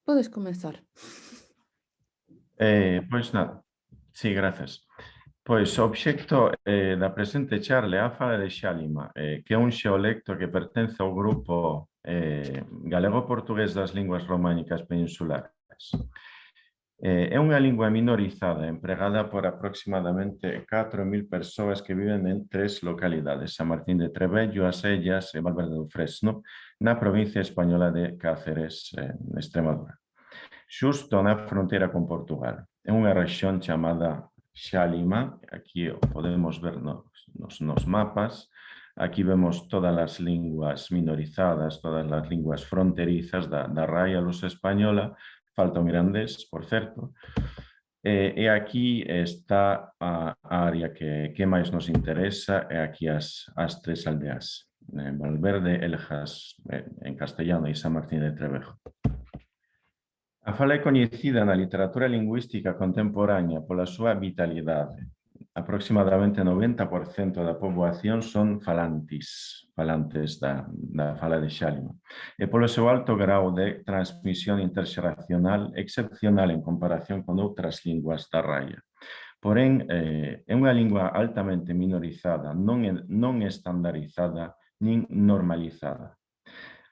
Podes comezar. Pois nada, sí, grazas. Pois o obxecto da presente charla é a fala de Xálima, que é un xeolecto que pertence ao grupo galego-portugués das linguas románicas peninsulares. É unha lingua minorizada empregada por aproximadamente 4.000 persoas que viven en 3 localidades, San Martín de Trebello, As Ellas e Valverde do Fresno, na provincia española de Cáceres, en Extremadura, xusto na fronteira con Portugal. É unha rexión chamada Xálima, aquí o podemos ver nos mapas. Aquí vemos todas as linguas minorizadas, todas as linguas fronterizas da raia lusa española. Falta o mirandés, por certo. E aquí está a área que máis nos interesa, é aquí as 3 aldeas, Valverde, Eljas, en castellano, e San Martín de Trevejo. A fala é coñecida na literatura lingüística contemporánea pola súa vitalidade. Aproximadamente 90% da poboación son falantes da fala de Xálima, e polo seu alto grau de transmisión interxeracional excepcional en comparación con outras linguas da raia. Porén, é unha lingua altamente minorizada, non estandarizada nin normalizada.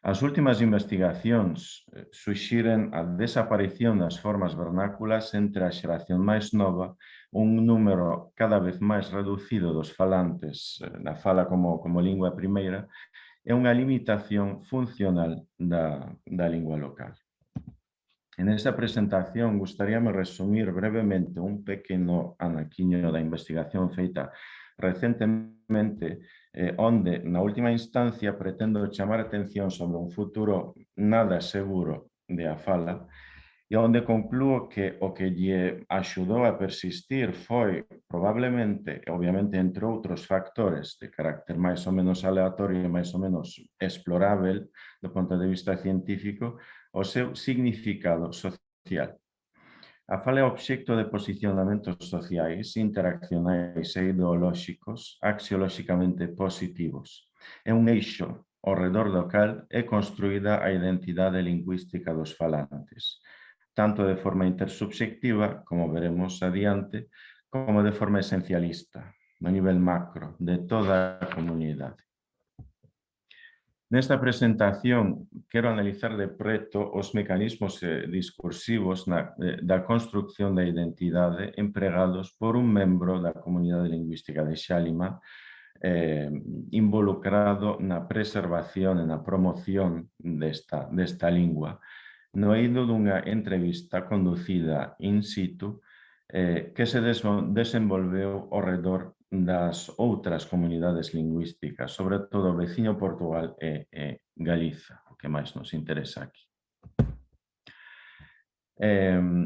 As últimas investigacións suxiren a desaparición das formas vernáculas entre a xeración máis nova, un número cada vez máis reducido dos falantes na fala como lingua primeira, e unha limitación funcional da lingua local. En esta presentación gustaríame resumir brevemente un pequeno anaquiño da investigación feita recentemente, onde, na última instancia, pretendo chamar a atención sobre un futuro nada seguro de a fala, e onde conclúo que o que lle axudou a persistir foi, probablemente, obviamente, entre outros factores de carácter máis ou menos aleatorio e máis ou menos explorável do ponto de vista científico, o seu significado social. A fala é obxecto de posicionamentos sociais, interaccionais e ideolóxicos axiolóxicamente positivos. É un eixo ao redor do cal é construída a identidade lingüística dos falantes, tanto de forma intersubxectiva, como veremos adiante, como de forma esencialista, no nivel macro de toda a comunidade. Nesta presentación, quero analizar de preto os mecanismos discursivos da construcción da identidade empregados por un membro da comunidade lingüística de Xálima, involucrado na preservación e na promoción desta lingua, no eido dunha entrevista conducida in situ que se desenvolveu ao redor das outras comunidades lingüísticas, sobre todo o veciño Portugal e Galiza, o que máis nos interesa aquí.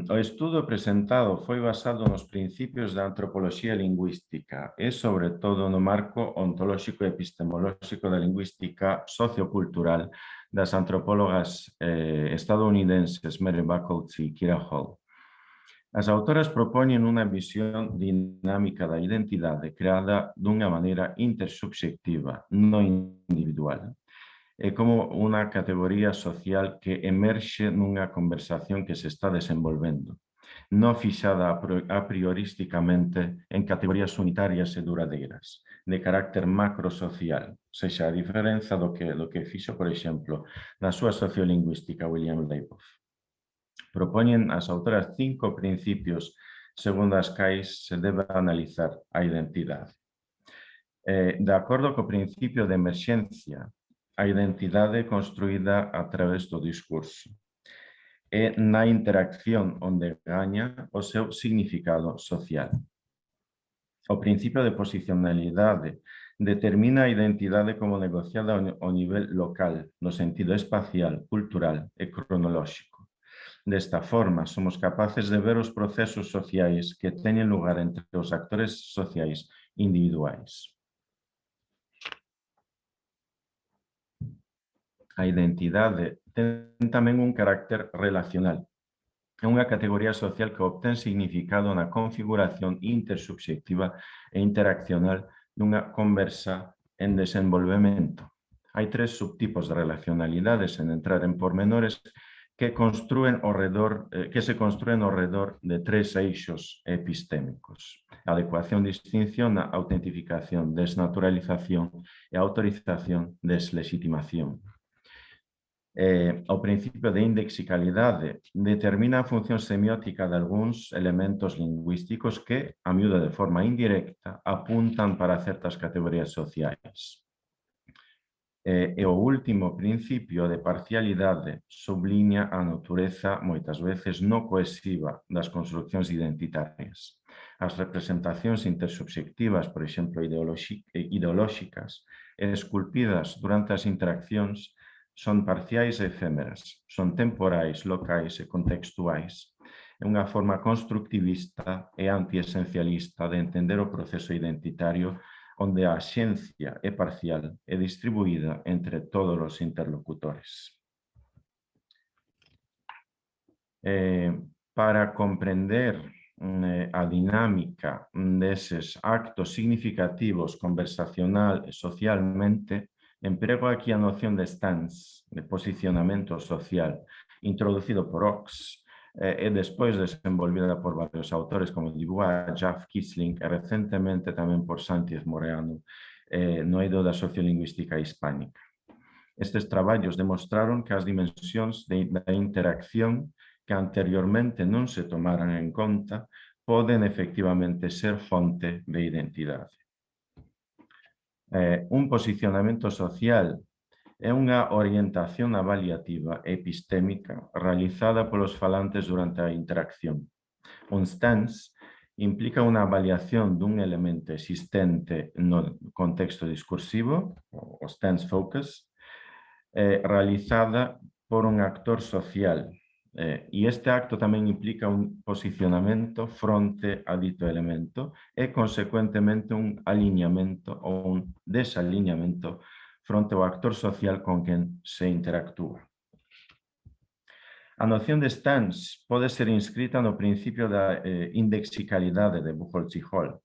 O estudo presentado foi basado nos principios da antropoloxía lingüística e, sobre todo, no marco ontolóxico e epistemolóxico da lingüística sociocultural das antropólogas estadounidenses Mary Buckles e Kira Hall. As autoras propoñen unha visión dinámica da identidade creada dunha maneira intersubxectiva, non individual, e como unha categoría social que emerxe nunha conversación que se está desenvolvendo, non fixada a priorísticamente en categorías unitarias e duradeiras, de carácter macrosocial, sexa a diferenza do que fixo, por exemplo, na súa sociolingüística William Leipoff. Propoñen as autoras 5 principios segundo as cais se debe analizar a identidade. De acordo co principio de emerxencia, a identidade é construída a través do discurso. É na interacción onde gaña o seu significado social. O principio de posicionalidade determina a identidade como negociada ao nivel local, no sentido espacial, cultural e cronolóxico. Desta forma, somos capaces de ver os procesos sociais que teñen lugar entre os actores sociais individuais. A identidade ten tamén un carácter relacional. É unha categoría social que obtén significado na configuración intersubxectiva e interaccional dunha conversa en desenvolvemento. Hai 3 subtipos de relacionalidades, en entrar en pormenores, que se construen ao redor de tres eixos epistémicos: adecuación, distinción, autentificación, desnaturalización e autorización, deslegitimación. O principio de indexicalidade determina a función semiótica de algúns elementos lingüísticos que, a miúdo de forma indirecta, apuntan para certas categorías sociais. E o último principio de parcialidade subliña a natureza moitas veces non cohesiva das construccións identitarias. As representacións intersubxectivas, por exemplo, ideolóxicas, esculpidas durante as interaccións, son parciais e efémeras, son temporais, locais e contextuais. É unha forma constructivista e antiesencialista de entender o proceso identitario, onde a axencia é parcial e distribuída entre todos os interlocutores. Para comprender a dinámica deses actos significativos conversacional e socialmente, emprego aquí a noción de stance, de posicionamento social, introducido por Ox, e despois desenvolvida por varios autores como Dubois, Jaff Kisling e recentemente tamén por Sánchez Moreano no eido da sociolingüística hispánica. Estes traballos demostraron que as dimensións da interacción que anteriormente non se tomaran en conta poden efectivamente ser fonte de identidade. Un posicionamento social é unha orientación avaliativa epistémica realizada polos falantes durante a interacción. Un stance implica unha avaliación dun elemento existente no contexto discursivo, o stance focus, realizada por un actor social. E este acto tamén implica un posicionamento fronte a dito elemento e, consecuentemente, un alineamento ou un desalineamento fronte ao actor social con quen se interactúa. A noción de stance pode ser inscrita no principio da indexicalidade de Buchholz e Hall,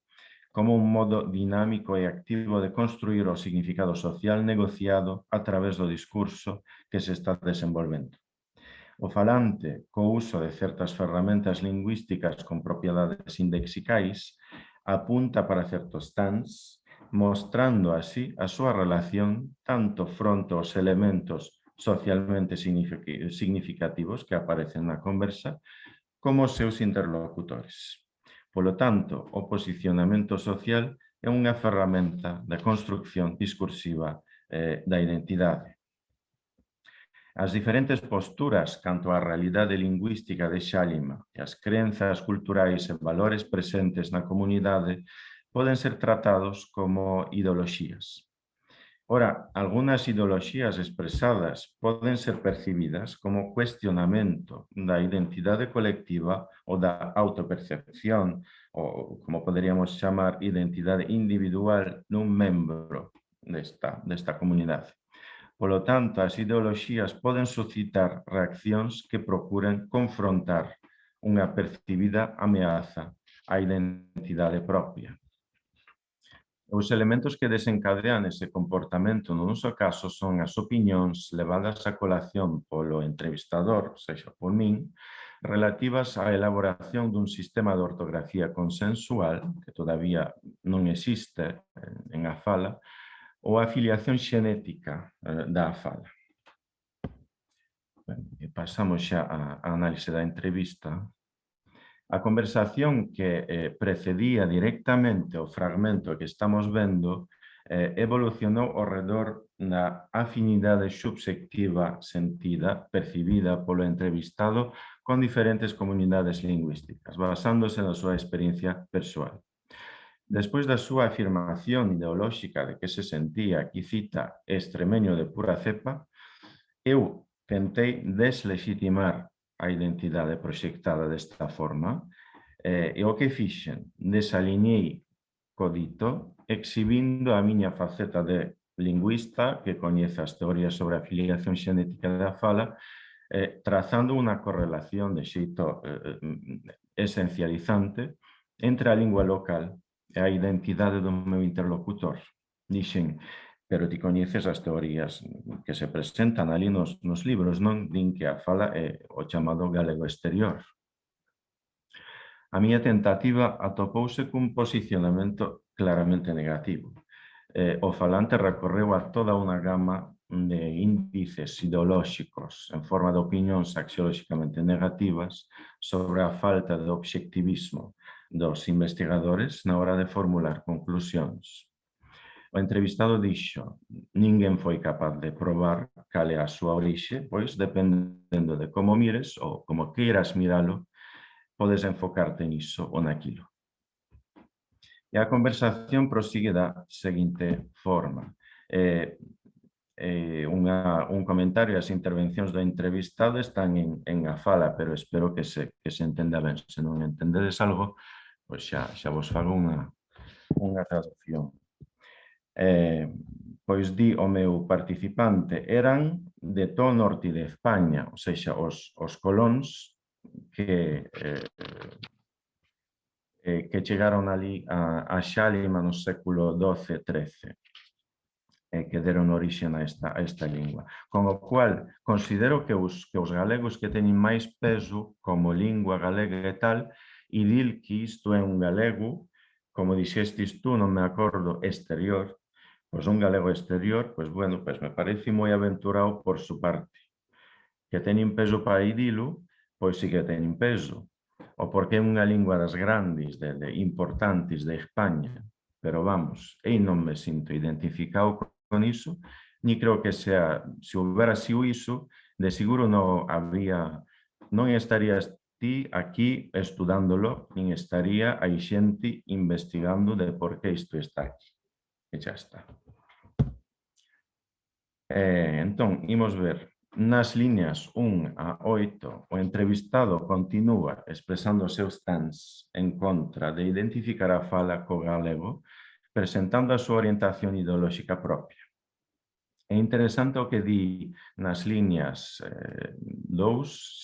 como un modo dinámico e activo de construir o significado social negociado a través do discurso que se está desenvolvendo. O falante, co uso de certas ferramentas lingüísticas con propiedades indexicais, apunta para certo stance, mostrando así a súa relación tanto fronte aos elementos socialmente significativos que aparecen na conversa, como os seus interlocutores. Polo tanto, o posicionamento social é unha ferramenta de construcción discursiva da identidade. As diferentes posturas canto á realidade lingüística de Xálima e as crenzas culturais e valores presentes na comunidade poden ser tratados como ideoloxías. Ora, algunhas ideoloxías expresadas poden ser percibidas como cuestionamento da identidade colectiva ou da autopercepción, ou como poderíamos chamar identidade individual dun membro desta comunidade. Polo tanto, as ideoloxías poden suscitar reaccións que procuren confrontar unha percibida ameaza á identidade propia. Os elementos que desencadean ese comportamento no noso caso son as opinións levadas a colación polo entrevistador, sexa por min, relativas á elaboración dun sistema de ortografía consensual, que todavía non existe en a fala, ou a afiliación xenética da fala. Pasamos xa á análise da entrevista. A conversación que precedía directamente o fragmento que estamos vendo evolucionou ao redor da afinidade subxectiva sentida, percibida polo entrevistado con diferentes comunidades lingüísticas, basándose na súa experiencia persoal. Despois da súa afirmación ideolóxica de que se sentía, aquí cita, extremeño de pura cepa, eu tentei deslegitimar a identidade proxectada desta forma e o que fixen, desalineei co dito, exhibindo a miña faceta de lingüista que coñece as teorías sobre a afiliación xenética da fala, trazando unha correlación de xeito esencializante entre a lingua local e a identidade do meu interlocutor. Dixen, pero ti coñeces as teorías que se presentan ali nos libros, non? Din que a fala é o chamado galego exterior. A miña tentativa atopouse cun posicionamento claramente negativo. O falante recorreu a toda unha gama de índices ideolóxicos en forma de opinións axiolóxicamente negativas sobre a falta de obxectivismo dos investigadores na hora de formular conclusións. O entrevistado dixo: ninguén foi capaz de probar cal é a súa orixe, pois dependendo de como mires ou como queiras miralo, podes enfocarte niso ou naquilo. E a conversación prosigue da seguinte forma. Un comentario e as intervencións do entrevistado están en a fala, pero espero que se entenda ben. Se non entendedes algo, pois xa vos fago unha traducción. Pois di o meu participante, eran de todo o norte de España, ou seja, os colóns que chegaron ali a Xálima no século XII-XIII, que deron orixe a esta lingua. Con o cual, considero que os galegos que teñen máis peso como lingua galega e tal, e dil que isto é un galego, como dixestis tú, non me acordo, exterior, pois un galego exterior, pois bueno, pois me parece moi aventurado por su parte. Que teñen peso para dilo, pois sí que teñen peso. O porque é unha lingua das grandes, importantes de España, pero vamos, eu non me sinto identificado con iso, ni creo que sea, se houbera sido iso, de seguro non estarías ti aquí estudándolo, nin estaría aí xente investigando de por que isto está aquí. E xa está. Entón, imos ver. Nas liñas 1 a 8, o entrevistado continúa expresando os seus stance en contra de identificar a fala co galego, presentando a súa orientación ideolóxica propia. É interesante o que di nas liñas 2,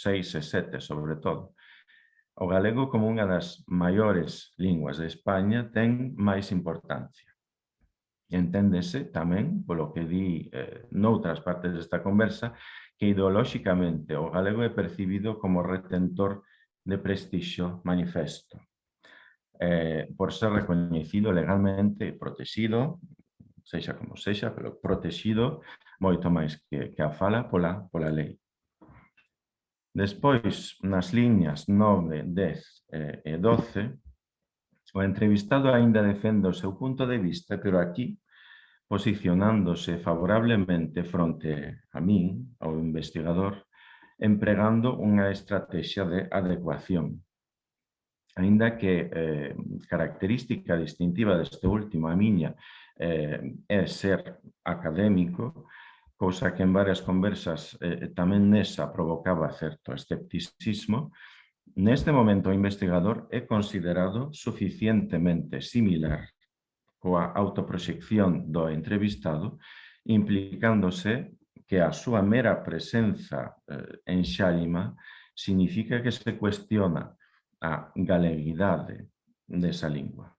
6 e 7, sobre todo. O galego, como unha das maiores linguas de España, ten máis importancia. Enténdese tamén, polo que di noutras partes desta conversa, que ideolóxicamente o galego é percibido como retentor de prestixio manifesto, por ser recoñecido legalmente e protegido, sexa como sexa, pero protegido moito máis que a fala pola lei. Despois, nas liñas 9, 10 e 12, o entrevistado aínda defende o seu punto de vista, pero aquí posicionándose favorablemente fronte a min, ao investigador, empregando unha estrategia de adecuación. Aínda que característica distintiva deste último, a miña, é ser académico, cousa que en varias conversas tamén nesa provocaba certo escepticismo, neste momento o investigador é considerado suficientemente similar coa autoproxección do entrevistado, implicándose que a súa mera presenza en Xálima significa que se cuestiona a galeguidade desa lingua.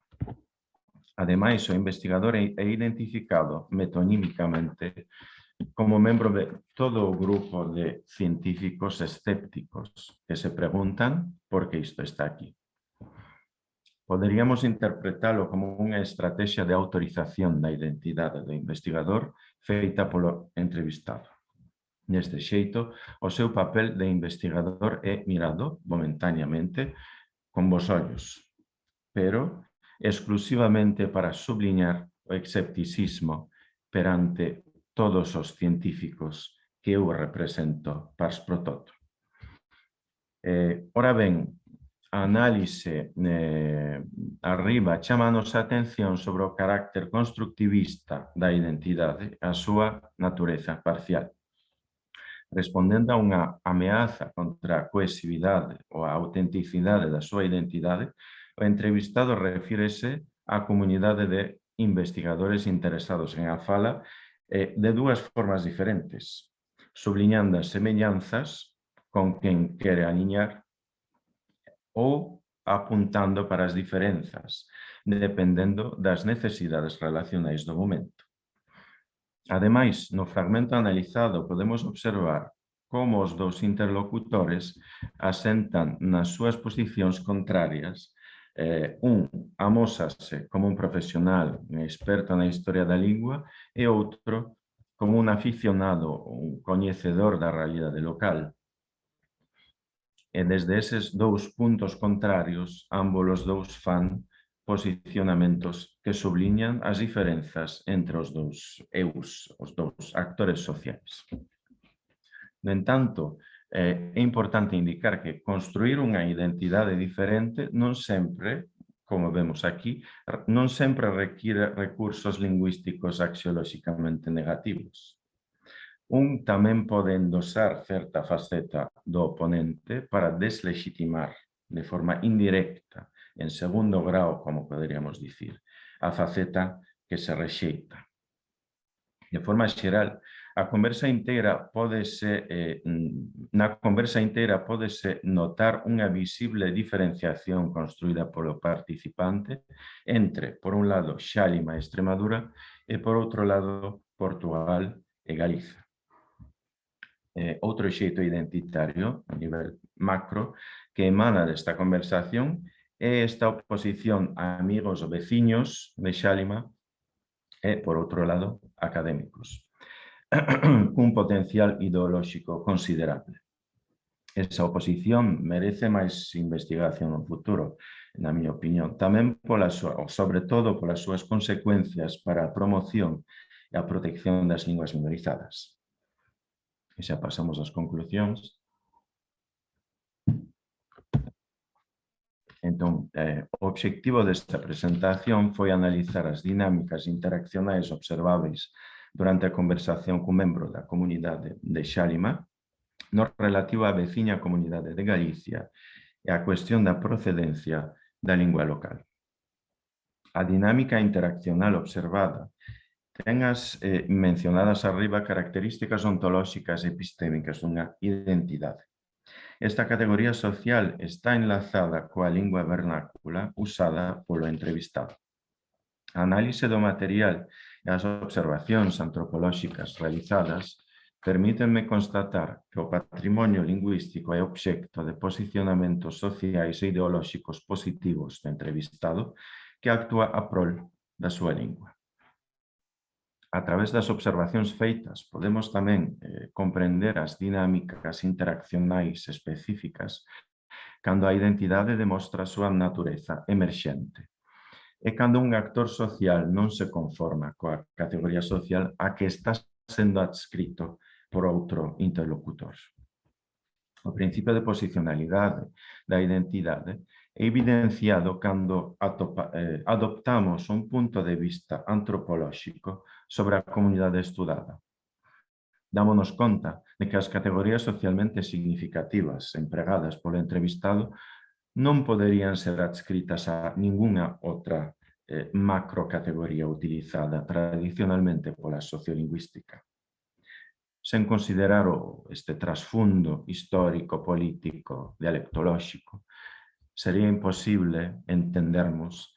Ademais, o investigador é identificado metonímicamente como membro de todo o grupo de científicos escépticos que se preguntan por que isto está aquí. Poderíamos interpretalo como unha estrategia de autorización da identidade do investigador feita polo entrevistado. Neste xeito, o seu papel de investigador é mirado momentáneamente con vos ollos, pero exclusivamente para subliñar o escepticismo perante todos os científicos que eu represento pars pro toto. Ora ben, a análise arriba chamanos a atención sobre o carácter constructivista da identidade, a súa natureza parcial. Respondendo a unha ameaza contra a cohesividade ou a autenticidade da súa identidade, o entrevistado refírese á comunidade de investigadores interesados en a fala de dúas formas diferentes, subliñando as semellanzas con quen quere aliñar ou apuntando para as diferenzas, dependendo das necesidades relacionais do momento. Ademais, no fragmento analizado podemos observar como os dous interlocutores asentan nas súas posicións contrarias. Un amósase como un profesional experto na historia da lingua e outro como un aficionado, un coñecedor da realidade local. E desde eses dous puntos contrarios, ambos os dous fan posicionamentos que subliñan as diferenzas entre os dous eus, os dous actores sociais. No entanto, é importante indicar que construir unha identidade diferente non sempre, como vemos aquí, non sempre require recursos lingüísticos axiolóxicamente negativos. Un tamén pode endosar certa faceta do oponente para deslegitimar de forma indirecta, en segundo grau, como poderíamos dicir, a faceta que se rexeita. De forma xeral, na conversa inteira pódese notar unha visible diferenciación construída polo participante entre, por un lado, Xálima e Extremadura e, por outro lado, Portugal e Galiza. Outro xeito identitario, a nivel macro, que emana desta conversación é esta oposición a amigos ou veciños de Xálima e, por outro lado, académicos, cun potencial ideolóxico considerable. Esa oposición merece máis investigación no futuro, na miña opinión, tamén sobre todo polas súas consecuencias para a promoción e a protección das linguas minorizadas. E xa pasamos ás conclusións. Entón, o obxectivo desta presentación foi analizar as dinámicas interaccionais observáveis durante a conversación cun membro da comunidade de Xálima no relativo á veciña comunidade de Galicia e a cuestión da procedencia da lingua local. A dinámica interaccional observada ten as mencionadas arriba características ontolóxicas e epistémicas dunha identidade. Esta categoría social está enlazada coa lingua vernácula usada polo entrevistado. A análise do material e as observacións antropolóxicas realizadas permítenme constatar que o patrimonio lingüístico é obxecto de posicionamentos sociais e ideolóxicos positivos do entrevistado que actúa a prol da súa lingua. A través das observacións feitas, podemos tamén comprender as dinámicas interaccionais específicas cando a identidade demostra a súa natureza emerxente. E cando un actor social non se conforma coa categoría social a que está sendo adscrito por outro interlocutor. O principio de posicionalidade da identidade é evidenciado cando adoptamos un punto de vista antropolóxico sobre a comunidade estudada. Dámonos conta de que as categorías socialmente significativas empregadas polo entrevistado non poderían ser adscritas a ningunha outra macrocategoría utilizada tradicionalmente pola sociolingüística. Sen considerar este trasfundo histórico, político, dialectolóxico, sería imposible entendermos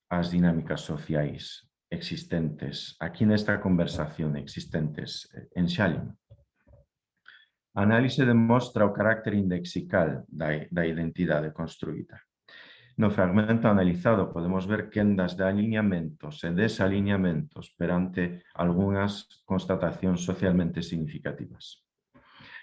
as dinámicas sociais existentes aquí nesta conversación, existentes en Xálima. A análise demostra o carácter indexical da identidade construída. No fragmento analizado podemos ver quendas de alineamentos e desalineamentos perante algunhas constatacións socialmente significativas.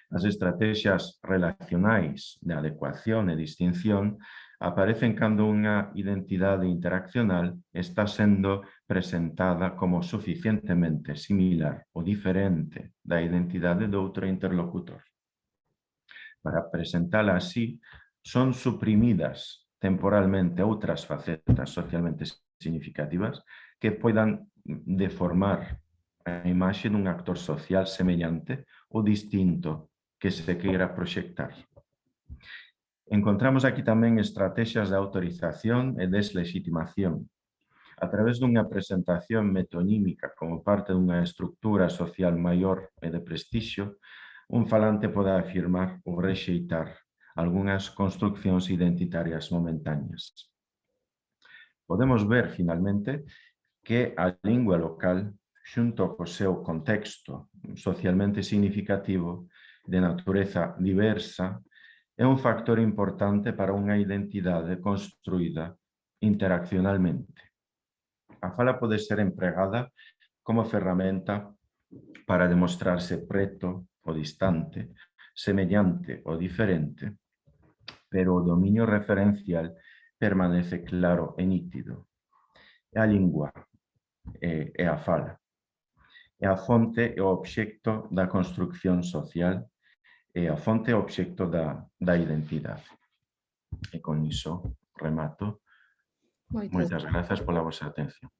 As estrategias relacionais de adecuación e distinción aparecen cando unha identidade interaccional está sendo presentada como suficientemente similar ou diferente da identidade do outro interlocutor. Para presentala así, son suprimidas temporalmente outras facetas socialmente significativas que poidan deformar a imaxe dun actor social semellante ou distinto que se queira proxectar. Encontramos aquí tamén estrategias de autorización e deslegitimación. A través dunha presentación metonímica como parte dunha estructura social maior e de prestixio, un falante pode afirmar ou rexeitar algunhas construccións identitarias momentáneas. Podemos ver, finalmente, que a lingua local xunto co seu contexto socialmente significativo de natureza diversa, é un factor importante para unha identidade construída interaccionalmente. A fala pode ser empregada como ferramenta para demostrarse preto o distante, semellante o diferente, pero o dominio referencial permanece claro e nítido. É a lingua, é a fala. É a fonte e o obxecto da construcción social, é a fonte e o obxecto da identidade. E con iso remato. Moitas Moitas grazas pola vosa atención.